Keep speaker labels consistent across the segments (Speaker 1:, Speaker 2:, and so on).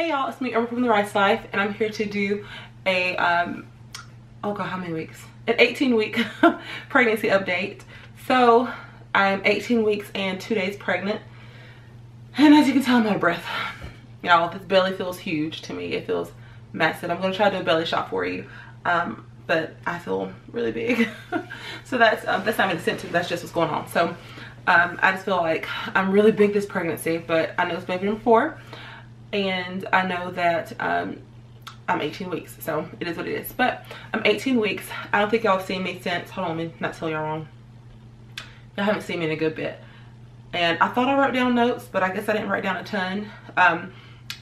Speaker 1: Hey y'all, it's me, Irma from The Rice Life, and I'm here to do a, oh god, how many weeks? An 18-week pregnancy update. So, I'm 18 weeks and 2 days pregnant, and as you can tell, I'm out of breath. Y'all, this belly feels huge to me. It feels massive. I'm going to try to do a belly shot for you, but I feel really big. So that's not even a symptom, that's just what's going on. So, I just feel like I'm really big this pregnancy, but I know it's baby number 4. And I know that I'm 18 weeks, so it is what it is. But I'm 18 weeks. I don't think y'all have seen me since, hold on, let me not tell y'all wrong. Y'all haven't seen me in a good bit. And I thought I wrote down notes, but I guess I didn't write down a ton.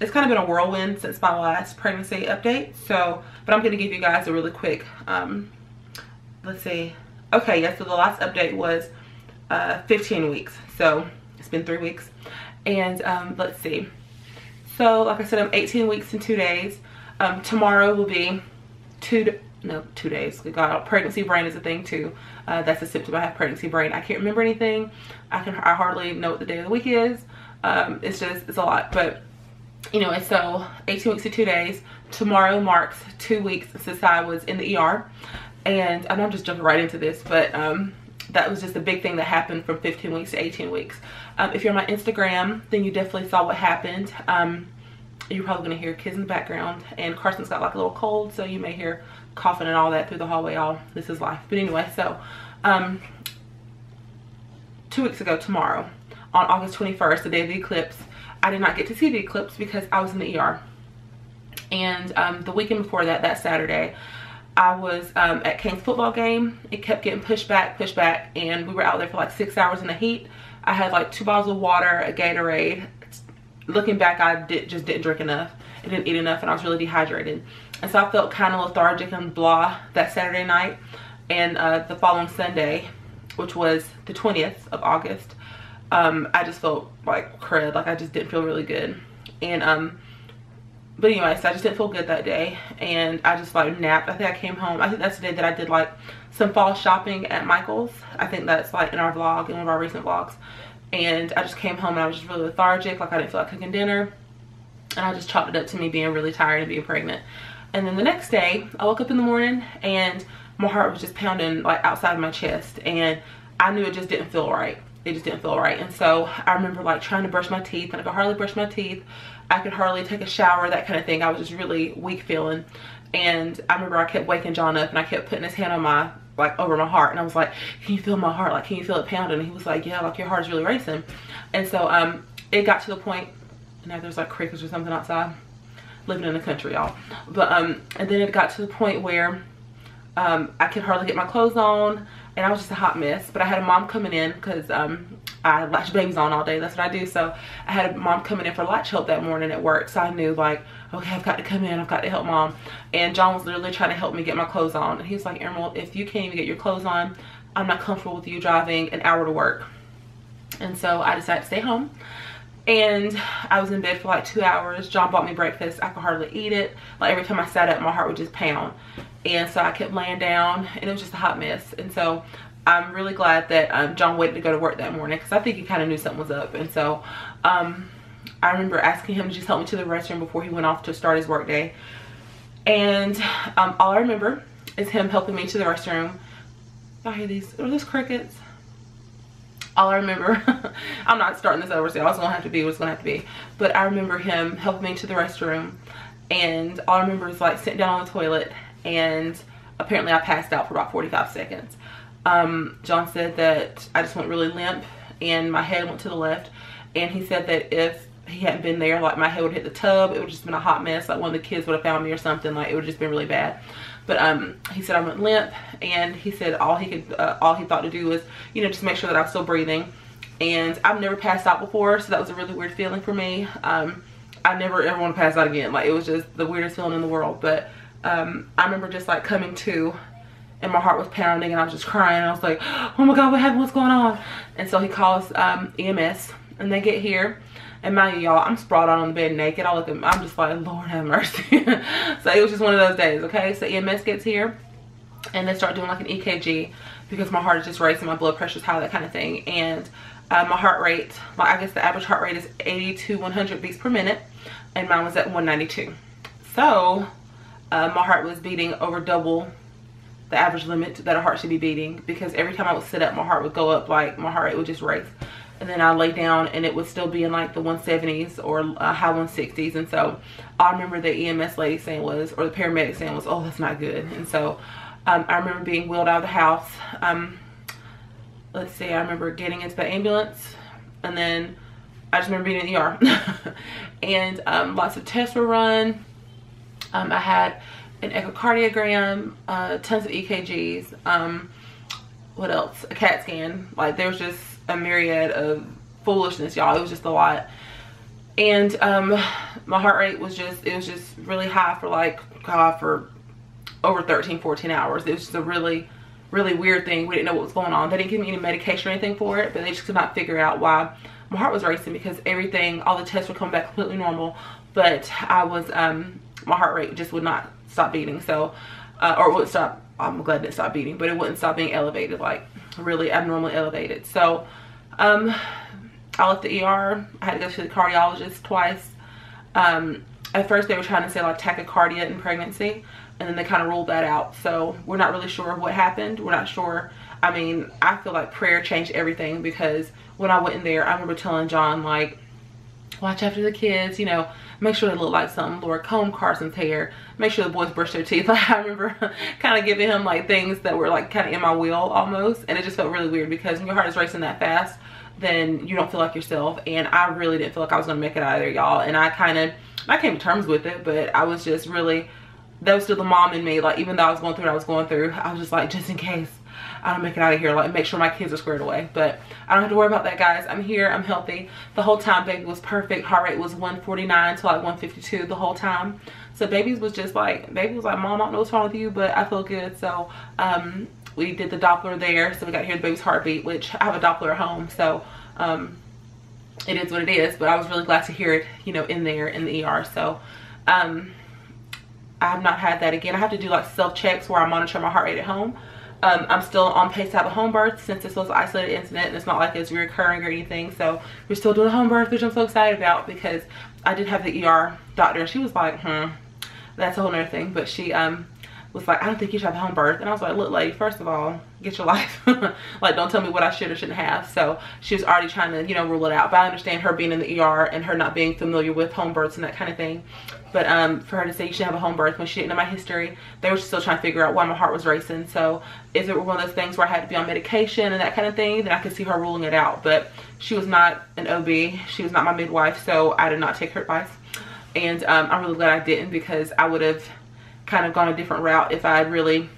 Speaker 1: It's kind of been a whirlwind since my last pregnancy update. So, but I'm going to give you guys a really quick, let's see. Okay, yeah, so the last update was 15 weeks. So it's been 3 weeks. And let's see. So, like I said, I'm 18 weeks and 2 days. Tomorrow will be 2 days. God, pregnancy brain is a thing too. That's a symptom. I have pregnancy brain. I can't remember anything. I hardly know what the day of the week is. It's a lot. But anyway, so 18 weeks and 2 days. Tomorrow marks 2 weeks since I was in the ER. And I know I'm just jumping right into this, but that was just a big thing that happened from 15 weeks to 18 weeks. If you're on my Instagram, then you definitely saw what happened. You're probably going to hear kids in the background, and Karsyn's got like a little cold, so you may hear coughing and all that through the hallway. All this is life. But anyway, so 2 weeks ago tomorrow, on August 21st, the day of the eclipse, I did not get to see the eclipse because I was in the ER. And the weekend before that, that Saturday, I was at Kaine's football game. It kept getting pushed back, and we were out there for like 6 hours in the heat. I had like 2 bottles of water, a Gatorade. Looking back, I just didn't drink enough. I didn't eat enough, and I was really dehydrated. And so I felt kind of lethargic and blah that Saturday night. And the following Sunday, which was the 20th of August, I just felt like crud. Like I just didn't feel really good. And but anyway, so I just didn't feel good that day, and I just like napped. I think I came home. I think that's the day that I did like some fall shopping at Michael's. I think that's like in our vlog, in one of our recent vlogs. And I just came home and I was just really lethargic, like I didn't feel like cooking dinner. And I just chalked it up to me being really tired and being pregnant. And then the next day, I woke up in the morning and my heart was just pounding like outside of my chest. And I knew it just didn't feel right. It just didn't feel right. And so I remember like trying to brush my teeth, and I could hardly brush my teeth. I could hardly take a shower, that kind of thing. I was just really weak feeling. And I remember I kept waking John up, and I kept putting his hand on my, like over my heart, and I was like, can you feel my heart? Like, can you feel it pounding? And he was like, yeah, like your heart is really racing. And so it got to the point, and now there's like crickets or something outside. Living in the country, y'all. But and then it got to the point where I could hardly get my clothes on, and I was just a hot mess. But I had a mom coming in because I latch babies on all day. That's what I do. So I had a mom coming in for latch help that morning at work. So I knew like, okay, I've got to come in. I've got to help mom. And John was literally trying to help me get my clothes on. And he was like, Emerald, if you can't even get your clothes on, I'm not comfortable with you driving an hour to work. And so I decided to stay home. And I was in bed for like 2 hours. John bought me breakfast. I could hardly eat it. Like every time I sat up, my heart would just pound. And so I kept laying down, and it was just a hot mess. And so I'm really glad that John waited to go to work that morning, because I think he kind of knew something was up. And so I remember asking him to just help me to the restroom before he went off to start his work day. And all I remember is him helping me to the restroom. Y'all hear these? Are those crickets? All I remember, I'm not starting this over, so it's gonna have to be what it's gonna have to be. But I remember him helping me to the restroom, and all I remember is like sitting down on the toilet, and apparently I passed out for about 45 seconds. John said that I just went really limp, and my head went to the left, and he said that if he hadn't been there, like my head would hit the tub, it would just been a hot mess, like one of the kids would have found me or something, like it would just been really bad. But he said I went limp, and he said all he thought to do was, you know, just make sure that I was still breathing. And I've never passed out before, so that was a really weird feeling for me. I never ever want to pass out again. Like it was just the weirdest feeling in the world. But I remember just like coming to, and my heart was pounding, and I was just crying. And I was like, oh my God, what happened? What's going on? And so he calls EMS, and they get here. And mind you, y'all, I'm sprawled out on the bed naked. I look at, I'm just like, Lord have mercy. So it was just one of those days, okay? So EMS gets here, and they start doing like an EKG, because my heart is just racing, my blood pressure's high, that kind of thing. And my heart rate, like I guess the average heart rate is 80 to 100 beats per minute. and mine was at 192. So my heart was beating over double the average limit that a heart should be beating, because every time I would sit up, my heart would go up, like my heart rate would just race. And then I lay down and it would still be in like the 170s or high 160s. And so all I remember the EMS lady saying was, or the paramedic saying was, oh, that's not good. And so I remember being wheeled out of the house. Let's see, I remember getting into the ambulance, and then I just remember being in the ER. And lots of tests were run. I had an echocardiogram, tons of EKGs, what else, a CAT scan. Like, there was just a myriad of foolishness, y'all. It was just a lot. And my heart rate was just, it was just really high for like, God, for over 13-14 hours. It was just a really weird thing. We didn't know what was going on. They didn't give me any medication or anything for it, but they just could not figure out why my heart was racing, because everything, all the tests were coming back completely normal, but I was my heart rate just would not stop beating. So or it wouldn't stop. I'm glad it didn't stop beating, but it wouldn't stop being elevated, like really abnormally elevated. So I left the ER. I had to go to the cardiologist twice. At first they were trying to say like tachycardia in pregnancy, and then they kind of ruled that out. So we're not really sure what happened. We're not sure. I mean, I feel like prayer changed everything, because when I went in there, I remember telling John, like, watch after the kids, you know, make sure they look like something. Lord, comb Carson's hair, make sure the boys brush their teeth. Like, I remember kind of giving him like things that were like kind of in my will almost, and it just felt really weird, because when your heart is racing that fast, then you don't feel like yourself. And I really didn't feel like I was gonna make it out of there, y'all. And I came to terms with it, but I was just really, that was still the mom in me. Like, even though I was going through what I was going through, I was just like, just in case I don't make it out of here, like make sure my kids are squared away. But I don't have to worry about that, guys. I'm here, I'm healthy. The whole time baby was perfect. Heart rate was 149 to like 152 the whole time. So baby was like, Mom, I don't know what's wrong with you, but I feel good. So we did the Doppler there, so we got to hear the baby's heartbeat, which I have a Doppler at home, so it is what it is. But I was really glad to hear it, you know, in there in the ER. So I have not had that again. I have to do like self-checks where I monitor my heart rate at home. I'm still on pace to have a home birth, since this was an isolated incident and it's not like it's recurring or anything. So we're still doing a home birth, which I'm so excited about, because I did have the ER doctor, and she was like, that's a whole nother thing. But she was like, I don't think you should have a home birth. And I was like, look, lady, first of all, get your life. Like, don't tell me what I should or shouldn't have. So she was already trying to, you know, rule it out. But I understand her being in the ER and her not being familiar with home births and that kind of thing. But for her to say you should have a home birth when she didn't know my history, they were still trying to figure out why my heart was racing. So if it were one of those things where I had to be on medication and that kind of thing, then I could see her ruling it out. But she was not an OB. She was not my midwife, so I did not take her advice. And I'm really glad I didn't, because I would have kind of gone a different route if I had really,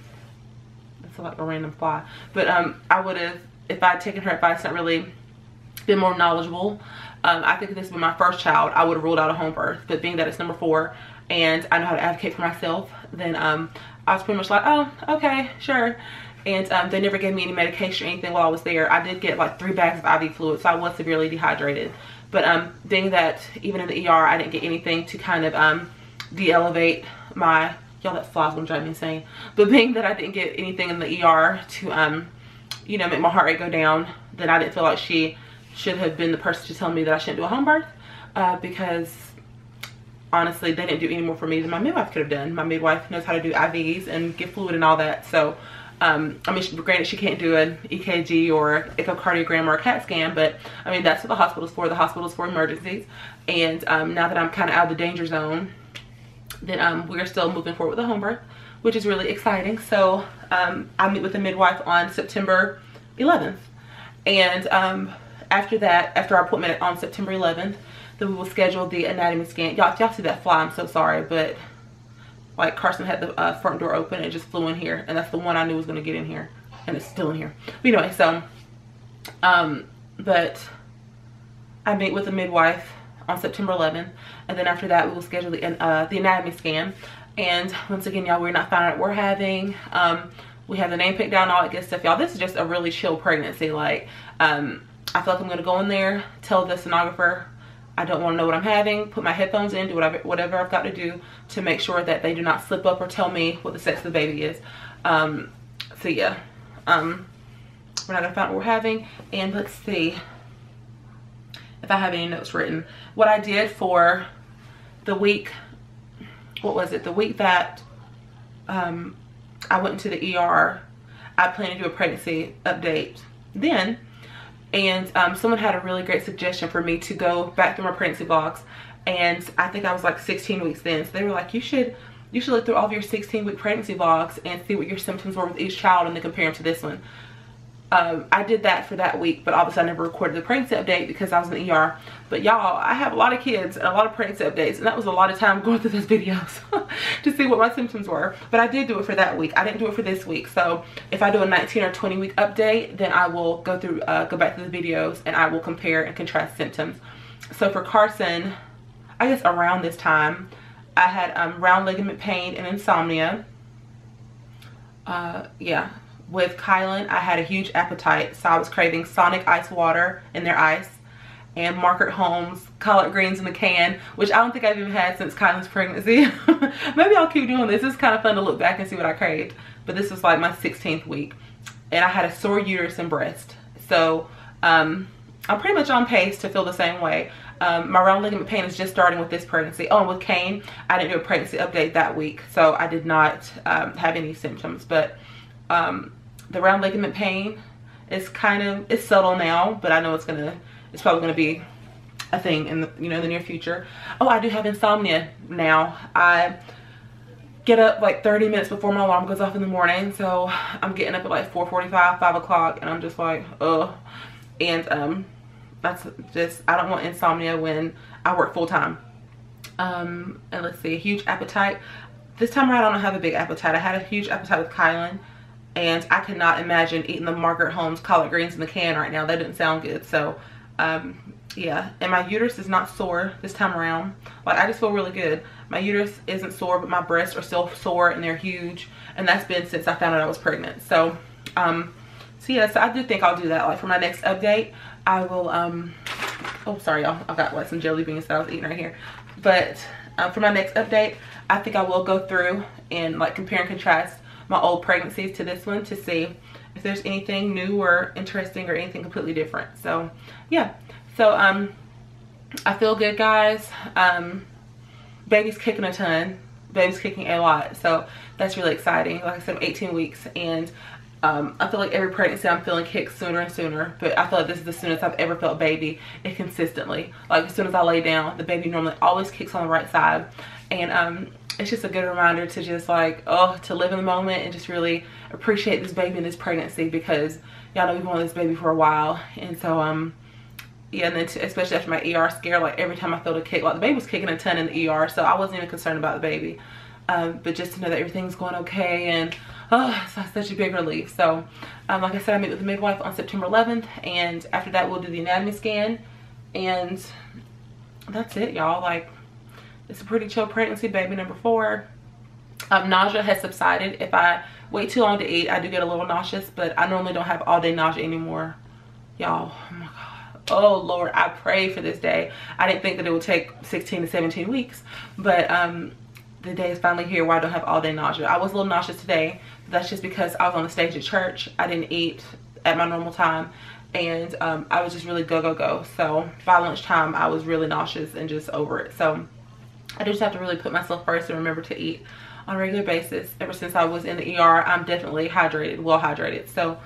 Speaker 1: that's like a random fly, but I would have, if I had taken her advice, not really been more knowledgeable. I think if this had been my first child, I would have ruled out a home birth. But being that it's number 4 and I know how to advocate for myself, then I was pretty much like, oh, okay, sure. And they never gave me any medication or anything while I was there. I did get like 3 bags of IV fluid, so I was severely dehydrated. But being that even in the ER, I didn't get anything to kind of de-elevate my, y'all, that fly's gonna drive me insane. But being that I didn't get anything in the ER to, you know, make my heart rate go down, then I didn't feel like she should have been the person to tell me that I shouldn't do a home birth, because honestly, they didn't do any more for me than my midwife could have done. My midwife knows how to do IVs and give fluid and all that. So, I mean, granted, she can't do an EKG or echocardiogram or a CAT scan, but I mean, that's what the hospital's for. The hospital's for emergencies. And now that I'm kind of out of the danger zone, then we're still moving forward with the home birth, which is really exciting. So I meet with the midwife on September 11th. And after that, after our appointment on September 11th, then we will schedule the anatomy scan. Y'all see that fly, I'm so sorry, but like Karsyn had the front door open and it just flew in here, and that's the one I knew was gonna get in here, and it's still in here. But anyway, so but I meet with the midwife on September 11th, and then after that we will schedule the anatomy scan. And once again, y'all, we're not finding out what we're having. We have the name picked down, all that good stuff, y'all. This is just a really chill pregnancy. Like I feel like I'm gonna go in there, tell the sonographer I don't want to know what I'm having, put my headphones in, do whatever I've got to do to make sure that they do not slip up or tell me what the sex of the baby is. So yeah, we're not gonna find out what we're having. And let's see if I have any notes written. What I did for the week, what was it? The week that I went into the ER, I planned to do a pregnancy update then. And someone had a really great suggestion for me to go back through my pregnancy vlogs. And I think I was like 16 weeks then. So they were like, you should look through all of your 16-week pregnancy vlogs and see what your symptoms were with each child and then compare them to this one. I did that for that week, but obviously I never recorded the pregnancy update because I was in the ER. But y'all, I have a lot of kids and a lot of pregnancy updates, and that was a lot of time going through those videos to see what my symptoms were. But I did do it for that week. I didn't do it for this week. So if I do a 19 or 20 week update, then I will go back through the videos and I will compare and contrast symptoms. So for Karsyn, I guess around this time, I had round ligament pain and insomnia. Yeah. With Kylan, I had a huge appetite, so I was craving Sonic ice water in their ice, and Margaret Holmes collard greens in a can, which I don't think I've even had since Kylan's pregnancy. Maybe I'll keep doing this. It's kind of fun to look back and see what I craved. But this was like my 16th week, and I had a sore uterus and breast. So I'm pretty much on pace to feel the same way. My round ligament pain is just starting with this pregnancy. Oh, and with Kaine, I didn't do a pregnancy update that week, so I did not have any symptoms. But the round ligament pain is it's subtle now, but I know it's probably gonna be a thing in the the near future. Oh, I do have insomnia now. I get up like 30 minutes before my alarm goes off in the morning, so I'm getting up at like 4:45, 5 o'clock, and I'm just like, ugh. And that's just, I don't want insomnia when I work full time. And let's see, a huge appetite. This time around, I don't have a big appetite. I had a huge appetite with Kylan, and I could not imagine eating the Margaret Holmes collard greens in the can right now. That didn't sound good. So yeah, and my uterus is not sore this time around. Like, I just feel really good. My uterus isn't sore, but my breasts are still sore and they're huge, and that's been since I found out I was pregnant. So so yeah, so I do think I'll do that. Like, for my next update, I will oh, sorry y'all, I've got like some jelly beans that I was eating right here. But for my next update, I think I will go through and like compare and contrast my old pregnancies to this one to see if there's anything new or interesting or anything completely different. So yeah, so I feel good, guys. Baby's kicking a ton. Baby's kicking a lot, so that's really exciting. Like I said, I'm 18 weeks, and I feel like every pregnancy I'm feeling kicks sooner and sooner, but I feel like this is the soonest I've ever felt baby, and consistently. Like, as soon as I lay down, the baby normally always kicks on the right side. And it's just a good reminder to just like, to live in the moment and just really appreciate this baby and this pregnancy, because y'all know we've wanted this baby for a while. And so yeah, and then especially after my ER scare, like every time I felt a kick, like the baby was kicking a ton in the ER, so I wasn't even concerned about the baby. But just to know that everything's going okay, and it's such a big relief. So like I said, I meet with the midwife on September 11th, and after that we'll do the anatomy scan, and that's it, y'all. Like, it's a pretty chill pregnancy, baby number 4. Nausea has subsided. If I wait too long to eat, I do get a little nauseous, but I normally don't have all day nausea anymore, y'all. Oh my god, oh Lord, I pray for this day. I didn't think that it would take 16 to 17 weeks, but the day is finally here where I don't have all day nausea. I was a little nauseous today, but that's just because I was on the stage at church. I didn't eat at my normal time, and I was just really go. So by lunchtime, I was really nauseous and just over it. So I just have to really put myself first and remember to eat on a regular basis. Ever since I was in the ER, I'm definitely hydrated, well hydrated. So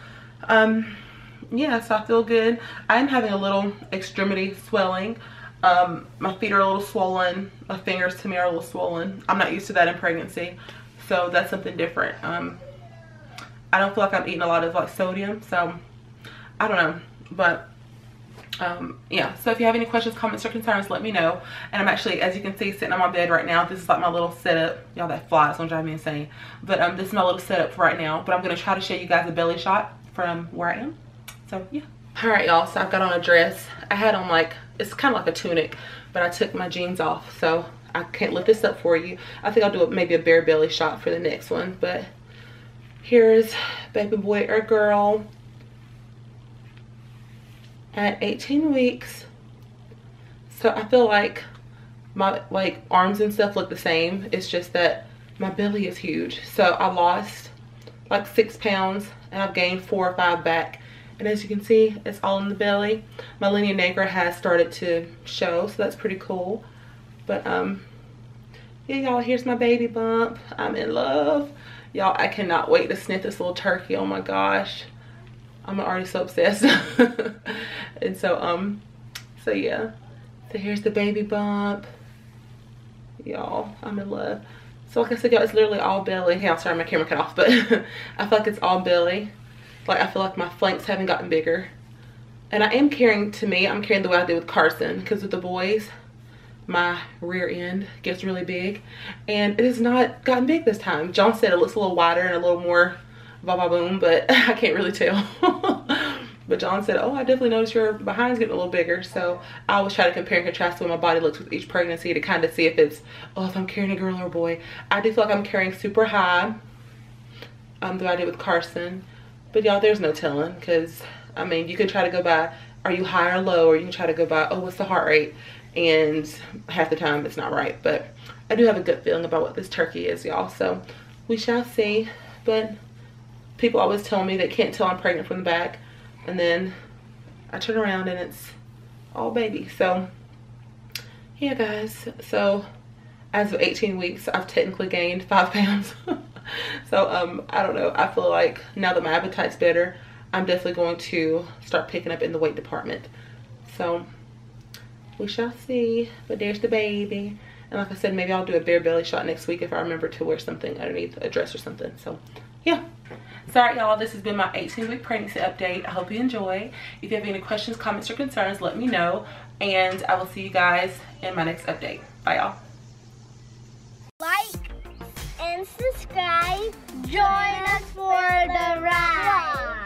Speaker 1: yeah, so I feel good. I am having a little extremity swelling. My feet are a little swollen. My fingers to me are a little swollen. I'm not used to that in pregnancy, so that's something different. I don't feel like I'm eating a lot of like sodium, so I don't know. But yeah, so if you have any questions, comments, or concerns, let me know. And I'm actually, as you can see, sitting on my bed right now. This is like my little setup. Y'all, that fly is gonna drive me insane. But this is my little setup for right now. But I'm gonna try to show you guys a belly shot from where I am. So yeah. All right, y'all, so I've got on a dress. I had on like, it's kind of like a tunic, but I took my jeans off, so I can't lift this up for you. I think I'll do maybe a bare belly shot for the next one. But here's baby boy or girl at 18 weeks. So I feel like my arms and stuff look the same. It's just that my belly is huge. So I lost like 6 pounds, and I've gained 4 or 5 back. And as you can see, it's all in the belly. My linea nigra has started to show, so that's pretty cool. But Yeah, y'all, here's my baby bump. I'm in love. Y'all, I cannot wait to sniff this little turkey. Oh my gosh. I'm already so obsessed. And so yeah. So here's the baby bump. Y'all, I'm in love. So like I said, y'all, it's literally all belly. Hey, I'm sorry, my camera cut off, but I feel like it's all belly. Like, I feel like my flanks haven't gotten bigger. And I am carrying, to me, I'm carrying the way I did with Karsyn, because with the boys, my rear end gets really big. And it has not gotten big this time. John said it looks a little wider and a little more ba-ba-boom, but I can't really tell. But John said, oh, I definitely noticed your behind's getting a little bigger. So I always try to compare and contrast the way my body looks with each pregnancy to kind of see if it's, oh, if I'm carrying a girl or a boy. I do feel like I'm carrying super high, the way I did with Karsyn. But y'all, there's no telling, because, I mean, you can try to go by, are you high or low? Or you can try to go by, oh, what's the heart rate? And half the time it's not right. But I do have a good feeling about what this turkey is, y'all. So we shall see. But people always tell me they can't tell I'm pregnant from the back. And then I turn around and it's all baby. So yeah, guys. So as of 18 weeks, I've technically gained 5 pounds. So I don't know. I feel like now that my appetite's better, I'm definitely going to start picking up in the weight department. So we shall see. But there's the baby. And like I said, maybe I'll do a bare belly shot next week if I remember to wear something underneath, a dress or something. So yeah. Sorry, y'all, this has been my 18-week pregnancy update. I hope you enjoy. If you have any questions, comments, or concerns, let me know. And I will see you guys in my next update. Bye, y'all.
Speaker 2: Like and subscribe. Join us for the ride.